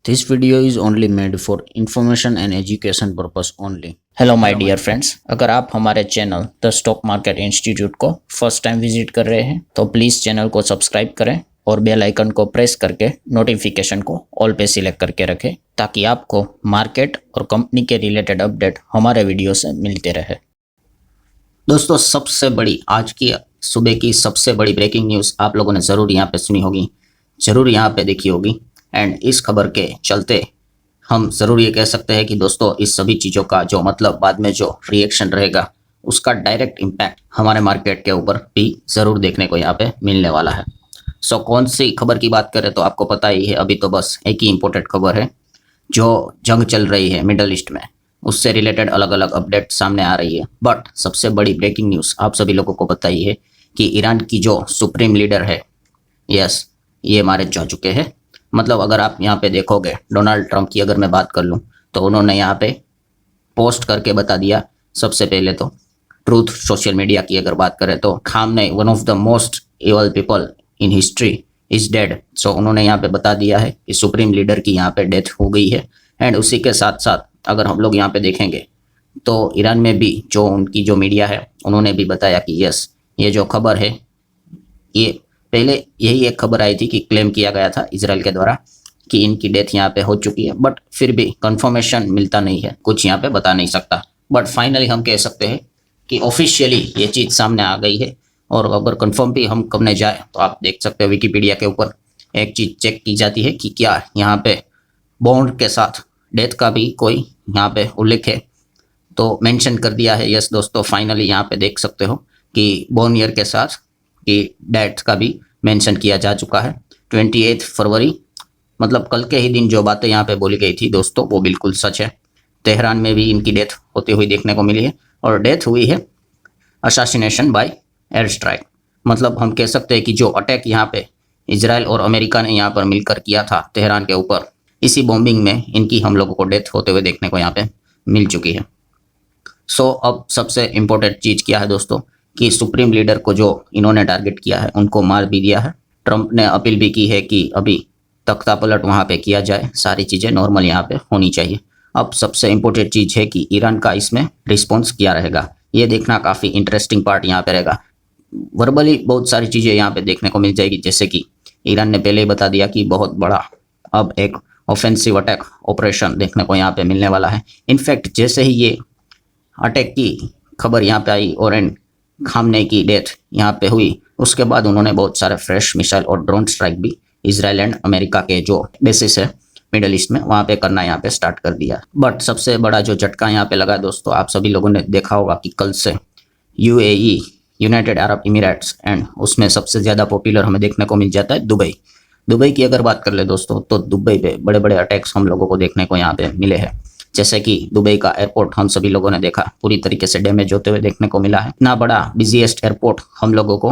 This video is only made for information and education purpose only. Hello my dear friends, अगर आप हमारे channel the stock market institute को first time visit कर रहे हैं तो प्लीज़ चैनल को सब्सक्राइब करें और बेल आइकन को प्रेस करके नोटिफिकेशन को ऑल पे सिलेक्ट करके रखें ताकि आपको मार्केट और कंपनी के रिलेटेड अपडेट हमारे वीडियो से मिलते रहे। दोस्तों, सबसे बड़ी आज की सुबह की सबसे बड़ी ब्रेकिंग न्यूज़ आप लोगों ने ज़रूर यहाँ पे सुनी होगी, ज़रूर यहाँ पे देखी होगी। एंड इस खबर के चलते हम ज़रूर ये कह सकते हैं कि दोस्तों इस सभी चीज़ों का जो मतलब बाद में जो रिएक्शन रहेगा उसका डायरेक्ट इम्पैक्ट हमारे मार्केट के ऊपर भी ज़रूर देखने को यहाँ पे मिलने वाला है। सो कौन सी खबर की बात करें तो आपको पता ही है, अभी तो बस एक ही इम्पोर्टेंट खबर है, जो जंग चल रही है मिडल ईस्ट में, उससे रिलेटेड अलग अलग अपडेट सामने आ रही है। बट सबसे बड़ी ब्रेकिंग न्यूज़ आप सभी लोगों को पता ही है कि ईरान की जो सुप्रीम लीडर है, यस, ये मारे जा चुके हैं। मतलब अगर आप यहाँ पे देखोगे, डोनाल्ड ट्रंप की अगर मैं बात कर लूँ तो उन्होंने यहाँ पे पोस्ट करके बता दिया। सबसे पहले तो ट्रूथ सोशल मीडिया की अगर बात करें तो Khamenei, one of the most evil people in history, is dead. So उन्होंने यहाँ पे बता दिया है कि सुप्रीम लीडर की यहाँ पे डेथ हो गई है। एंड उसी के साथ साथ अगर हम लोग यहाँ पे देखेंगे तो ईरान में भी जो उनकी जो मीडिया है उन्होंने भी बताया कि यस, ये जो खबर है, ये पहले यही एक खबर आई थी कि क्लेम किया गया था इजराइल के द्वारा कि इनकी डेथ यहाँ पे हो चुकी है, बट फिर भी कंफर्मेशन मिलता नहीं है, कुछ यहाँ पे बता नहीं सकता। बट फाइनली हम कह सकते हैं कि ऑफिशियली ये चीज़ सामने आ गई है। और अगर कंफर्म भी हम करने जाए तो आप देख सकते हो विकिपीडिया के ऊपर एक चीज़ चेक की जाती है कि क्या यहाँ पे बॉन्ड के साथ डेथ का भी कोई यहाँ पे उल्लेख है, तो मेंशन कर दिया है। यस दोस्तों, फाइनली यहाँ पे देख सकते हो कि बॉर्न ईयर के साथ कि डेथ का भी मेंशन किया जा चुका है। 28 फरवरी, मतलब कल के ही दिन जो बातें यहाँ पे बोली गई थी दोस्तों, वो बिल्कुल सच है। तेहरान में भी इनकी डेथ होती हुई देखने को मिली है और डेथ हुई है असासिनेशन बाय एयर स्ट्राइक। मतलब हम कह सकते हैं कि जो अटैक यहाँ पे इजराइल और अमेरिका ने यहाँ पर मिलकर किया था तेहरान के ऊपर, इसी बॉम्बिंग में इनकी हम लोगों को डेथ होते हुए देखने को यहाँ पे मिल चुकी है। सो अब सबसे इम्पोर्टेंट चीज़ क्या है दोस्तों कि सुप्रीम लीडर को जो इन्होंने टारगेट किया है उनको मार भी दिया है। ट्रंप ने अपील भी की है कि अभी तख्ता पलट वहाँ पे किया जाए, सारी चीज़ें नॉर्मल यहाँ पे होनी चाहिए। अब सबसे इम्पोर्टेंट चीज़ है कि ईरान का इसमें रिस्पॉन्स क्या रहेगा, ये देखना काफ़ी इंटरेस्टिंग पार्ट यहाँ पे रहेगा। वर्बली बहुत सारी चीज़ें यहाँ पे देखने को मिल जाएगी, जैसे कि ईरान ने पहले ही बता दिया कि बहुत बड़ा अब एक ऑफेंसिव अटैक ऑपरेशन देखने को यहाँ पे मिलने वाला है। इनफैक्ट जैसे ही ये अटैक की खबर यहाँ पे आई और एंड खामनेई की डेथ यहाँ पे हुई, उसके बाद उन्होंने बहुत सारे फ्रेश मिसाइल और ड्रोन स्ट्राइक भी इजराइल एंड अमेरिका के जो बेसिस है मिडल ईस्ट में वहाँ पे करना यहाँ पे स्टार्ट कर दिया। बट सबसे बड़ा जो झटका यहाँ पे लगा दोस्तों, आप सभी लोगों ने देखा होगा कि कल से UAE, United Arab emirates, and उसमें सबसे ज़्यादा पॉपुलर हमें देखने को मिल जाता है दुबई। दुबई की अगर बात कर ले दोस्तों तो दुबई पे बड़े बड़े अटैक्स हम लोगों को देखने को यहाँ पे मिले हैं। जैसे कि दुबई का एयरपोर्ट हम सभी लोगों ने देखा पूरी तरीके से डैमेज होते हुए देखने को मिला है। इतना बड़ा बिजीएस्ट एयरपोर्ट हम लोगों को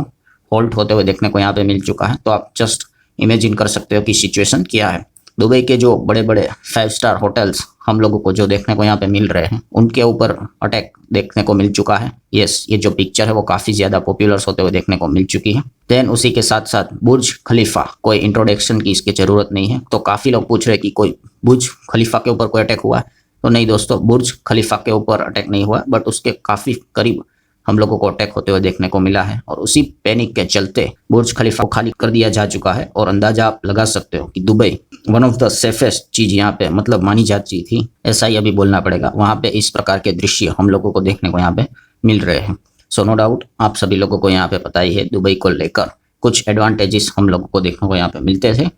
होल्ड होते हुए देखने को यहाँ पे मिल चुका है। तो आप जस्ट इमेजिन कर सकते हो कि सिचुएशन क्या है। दुबई के जो बड़े बड़े 5 स्टार होटल्स हम लोगों को जो देखने को यहाँ पे मिल रहे हैं, उनके ऊपर अटैक देखने को मिल चुका है। यस, ये जो पिक्चर है वो काफ़ी ज़्यादा पॉपुलर होते हुए देखने को मिल चुकी है। देन उसी के साथ साथ बुर्ज खलीफा, कोई इंट्रोडक्शन की इसकी ज़रूरत नहीं है। तो काफ़ी लोग पूछ रहे हैं कि कोई बुर्ज खलीफा के ऊपर कोई अटैक हुआ है, तो नहीं दोस्तों, बुर्ज खलीफा के ऊपर अटैक नहीं हुआ, बट उसके काफ़ी करीब हम लोगों को अटैक होते हुए देखने को मिला है। और उसी पैनिक के चलते बुर्ज खलीफा को खाली कर दिया जा चुका है। और अंदाजा आप लगा सकते हो कि Dubai one of the safest चीज़ यहाँ पे मतलब मानी जाती थी, ऐसा ही अभी बोलना पड़ेगा। वहाँ पे इस प्रकार के दृश्य हम लोगों को देखने को यहाँ पे मिल रहे हैं। सो नो डाउट आप सभी लोगों को यहाँ पे पता ही है, दुबई को लेकर कुछ एडवांटेजेस हम लोगों को देखने को यहाँ पे मिलते थे।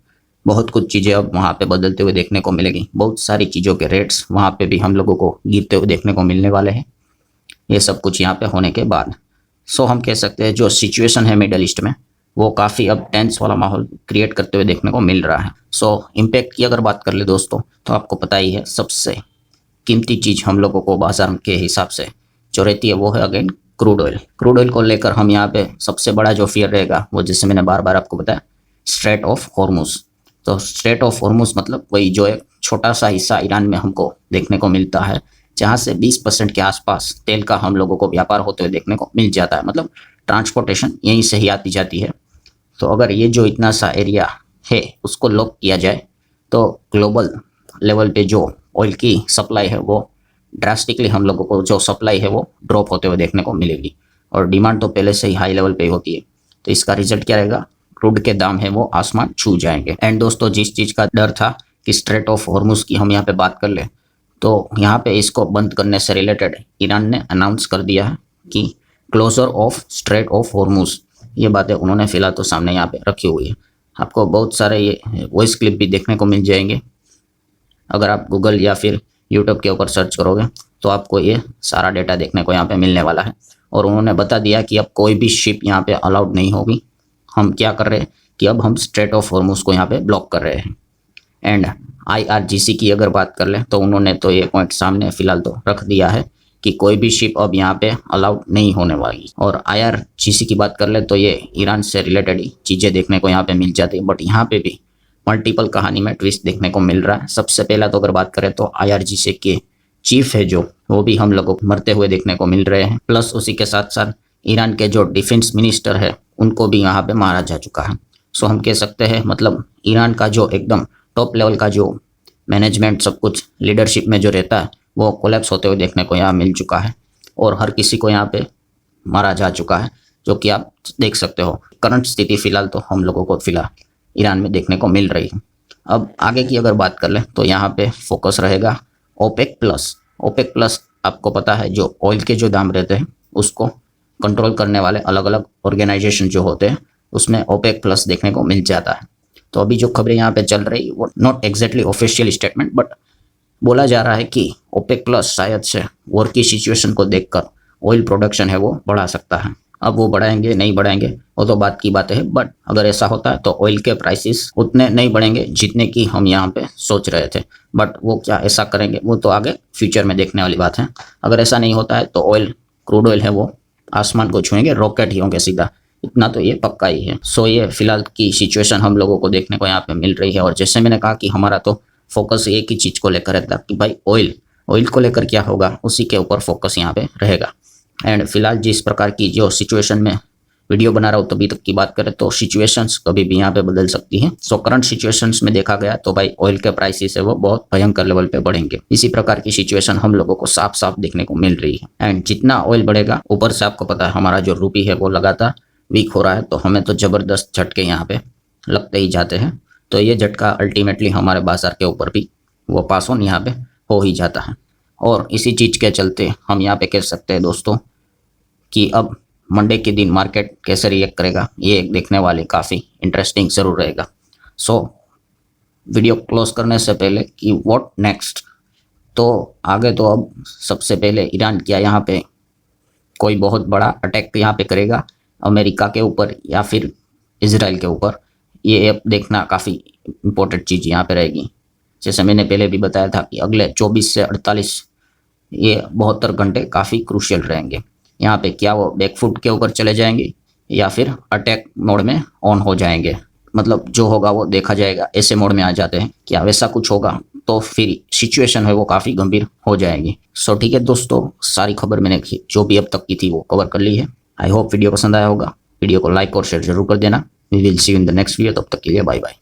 बहुत कुछ चीज़ें अब वहाँ पे बदलते हुए देखने को मिलेगी। बहुत सारी चीज़ों के रेट्स वहाँ पे भी हम लोगों को गिरते हुए देखने को मिलने वाले हैं, ये सब कुछ यहाँ पे होने के बाद। सो हम कह सकते हैं जो सिचुएशन है मिडल ईस्ट में वो काफ़ी अब टेंस वाला माहौल क्रिएट करते हुए देखने को मिल रहा है। सो इम्पैक्ट की अगर बात कर ले दोस्तों तो आपको पता ही है सबसे कीमती चीज़ हम लोगों को बाजार के हिसाब से जो रहती है वो है again crude oil. Crude oil को लेकर हम यहाँ पे सबसे बड़ा जो फियर रहेगा वो, जैसे मैंने बार बार आपको बताया, स्ट्रेट ऑफ हॉर्मुज। तो स्ट्रेट ऑफ हॉर्मुज मतलब वही जो एक छोटा सा हिस्सा ईरान में हमको देखने को मिलता है, जहाँ से 20% के आसपास तेल का हम लोगों को व्यापार होते हुए देखने को मिल जाता है। मतलब ट्रांसपोर्टेशन यहीं से ही आती जाती है। तो अगर ये जो इतना सा एरिया है उसको लॉक किया जाए तो ग्लोबल लेवल पे जो ऑयल की सप्लाई है वो ड्रास्टिकली हम लोगों को जो सप्लाई है वो ड्रॉप होते हुए देखने को मिलेगी, और डिमांड तो पहले से ही हाई लेवल पे होती है। तो इसका रिजल्ट क्या रहेगा, क्रूड के दाम है वो आसमान छू जाएंगे। एंड दोस्तों, जिस चीज़ का डर था कि स्ट्रेट ऑफ हॉर्मुज की हम यहाँ पे बात कर ले, तो यहाँ पे इसको बंद करने से रिलेटेड ईरान ने अनाउंस कर दिया है कि closure of strait of Hormuz, ये बातें उन्होंने फिलहाल तो सामने यहाँ पे रखी हुई है। आपको बहुत सारे ये वॉइस क्लिप भी देखने को मिल जाएंगे। अगर आप गूगल या फिर यूट्यूब के ऊपर सर्च करोगे तो आपको ये सारा डेटा देखने को यहाँ पे मिलने वाला है। और उन्होंने बता दिया कि अब कोई भी शिप यहाँ पे अलाउड नहीं होगी। हम क्या कर रहे हैं कि अब हम स्ट्रेट ऑफ हॉर्मुज को यहाँ पे ब्लॉक कर रहे हैं। एंड IRGC की अगर बात कर लें तो उन्होंने तो ये पॉइंट सामने फिलहाल तो रख दिया है कि कोई भी शिप अब यहाँ पे अलाउड नहीं होने वाली। और IRGC की बात कर ले तो ये ईरान से रिलेटेड ही चीज़ें देखने को यहाँ पे मिल जाती है, बट यहाँ पे भी मल्टीपल कहानी में ट्विस्ट देखने को मिल रहा है। सबसे पहला तो अगर बात करें तो IRGC के चीफ है जो, वो भी हम लोगों को मरते हुए देखने को मिल रहे हैं। प्लस उसी के साथ साथ ईरान के जो डिफेंस मिनिस्टर है उनको भी यहाँ पे मारा जा चुका है। सो हम कह सकते हैं मतलब ईरान का जो एकदम टॉप लेवल का जो मैनेजमेंट सब कुछ लीडरशिप में जो रहता है वो कोलैप्स होते हुए देखने को यहाँ मिल चुका है, और हर किसी को यहाँ पे मारा जा चुका है, जो कि आप देख सकते हो। करंट स्थिति फिलहाल तो हम लोगों को फिलहाल ईरान में देखने को मिल रही है। अब आगे की अगर बात कर लें तो यहाँ पे फोकस रहेगा ओपेक प्लस। ओपेक प्लस आपको पता है जो ऑयल के जो दाम रहते हैं उसको कंट्रोल करने वाले अलग अलग ऑर्गेनाइजेशन जो होते हैं उसमें ओपेक प्लस देखने को मिल जाता है। तो अभी जो खबरें यहाँ पे चल रही वो not exactly official statement, but बोला जा रहा है कि ओपेक प्लस शायद से वॉर की सिचुएशन को देखकर ऑयल प्रोडक्शन है वो बढ़ा सकता है। अब वो बढ़ाएंगे नहीं बढ़ाएंगे वो तो बात की बात है, बट अगर ऐसा होता है तो ऑयल के प्राइसेस उतने नहीं बढ़ेंगे जितने की हम यहाँ पे सोच रहे थे। बट वो क्या ऐसा करेंगे वो तो आगे फ्यूचर में देखने वाली बात है। अगर ऐसा नहीं होता है तो ऑयल, क्रूड ऑयल है वो आसमान को छुएंगे, रॉकेट ही होंगे सीधा, इतना तो ये पक्का ही है। सो ये फिलहाल की सिचुएशन हम लोगों को देखने को यहाँ पे मिल रही है। और जैसे मैंने कहा कि हमारा तो फोकस एक ही चीज़ को लेकर रहता है कि भाई ऑयल को लेकर क्या होगा, उसी के ऊपर फोकस यहाँ पे रहेगा। एंड फिलहाल जिस प्रकार की जो सिचुएशन में वीडियो बना रहा हूँ तभी तक की बात करें तो सिचुएशंस कभी भी यहाँ पे बदल सकती हैं। सो करंट सिचुएशंस में देखा गया तो भाई ऑयल के प्राइसेस है वो बहुत भयंकर लेवल पे बढ़ेंगे। इसी प्रकार की सिचुएशन हम लोगों को साफ साफ देखने को मिल रही है। एंड जितना ऑयल बढ़ेगा, ऊपर से आपको पता है हमारा जो रूपी है वो लगातार वीक हो रहा है, तो हमें तो ज़बरदस्त झटके यहाँ पे लगते ही जाते हैं। तो ये झटका अल्टीमेटली हमारे बाजार के ऊपर भी वो पास ऑन यहाँ पे हो ही जाता है। और इसी चीज़ के चलते हम यहाँ पे कह सकते हैं दोस्तों कि अब मंडे के दिन मार्केट कैसे रिएक्ट करेगा ये देखने वाले काफ़ी इंटरेस्टिंग ज़रूर रहेगा। सो वीडियो क्लोज करने से पहले कि व्हाट नेक्स्ट, तो आगे तो अब सबसे पहले ईरान क्या यहाँ पे कोई बहुत बड़ा अटैक यहाँ पे करेगा अमेरिका के ऊपर या फिर इजराइल के ऊपर, ये अब देखना काफ़ी इम्पोर्टेंट चीज़ यहाँ पे रहेगी। जैसे मैंने पहले भी बताया था कि अगले 24 से 48 ये 72 घंटे काफ़ी क्रूशियल रहेंगे। यहाँ पे क्या वो बैकफुट के ऊपर चले जाएंगे या फिर अटैक मोड में ऑन हो जाएंगे, मतलब जो होगा वो देखा जाएगा। ऐसे मोड में आ जाते हैं, क्या वैसा कुछ होगा तो फिर सिचुएशन है वो काफ़ी गंभीर हो जाएगी। सो ठीक है दोस्तों, सारी खबर मैंने जो भी अब तक की थी वो कवर कर ली है। आई होप वीडियो पसंद आया होगा। वीडियो को लाइक और शेयर जरूर कर देना। We will see you in the next video. तब तक के लिए बाय बाय।